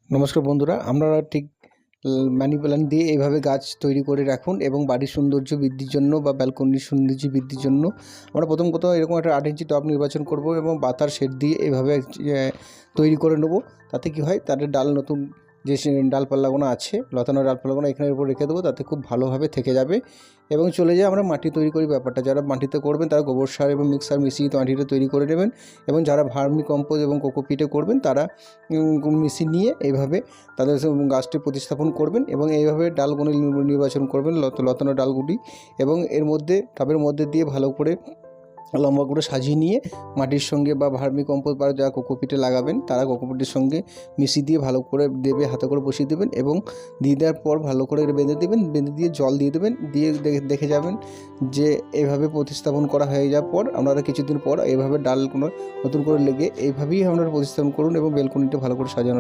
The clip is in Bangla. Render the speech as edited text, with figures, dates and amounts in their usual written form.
নমস্কার বন্ধুরা, আপনারা ঠিক মানি প্ল্যান্ট দিয়ে এইভাবে গাছ তৈরি করে রাখুন এবং বাড়ির সৌন্দর্য বৃদ্ধির জন্য বা ব্যালকনির সৌন্দর্য বৃদ্ধির জন্য আমরা প্রথম কথা এরকম একটা 8 ইঞ্চি টব নির্বাচন করব এবং বাতার শেড দিয়ে এইভাবে তৈরি করে নেব। তাতে কি হয়, তাদের ডাল নতুন যে ডালপালাগুলো আছে, লতানো ডালপালাগুলো এখানের উপর রেখে দেবো, তাতে খুব ভালোভাবে থেকে যাবে এবং চলে যায়। আমরা মাটি তৈরি করি ব্যাপারটা, যারা মাটিতে করবেন তারা গোবর সার এবং মিক্সার মিশিয়ে মাটিটা তৈরি করে নেবেন এবং যারা ভার্মি কম্পোজ এবং কোকোপিটে করবেন তারা মেশিন নিয়ে এইভাবে তাদের গাছটি প্রতিস্থাপন করবেন এবং এইভাবে ডালগুলো নির্বাচন করবেন, লতানো ডালগুলি, এবং এর মধ্যে টবের মধ্যে দিয়ে ভালো করে লম্বা করে সাজিয়ে নিয়ে মাটির সঙ্গে বা ভার্মি কম্পোস্ট বা যারা কোকোপিটে লাগাবেন তারা কোকোপিটের সঙ্গে মিশিয়ে দিয়ে ভালো করে দেবে, হাতে করে বসিয়ে দেবেন এবং দিয়ে দেওয়ার পর ভালো করে বেঁধে দেবেন, বেঁধে দিয়ে জল দিয়ে দেবেন, দিয়ে দেখে যাবেন যে এইভাবে প্রতিস্থাপন করা হয়ে যাওয়ার পর আপনারা কিছুদিন পর এইভাবে ডালগুলো নতুন করে লেগে এইভাবেই আপনারা প্রতিস্থাপন করুন এবং বেলকনিটা ভালো করে সাজানো।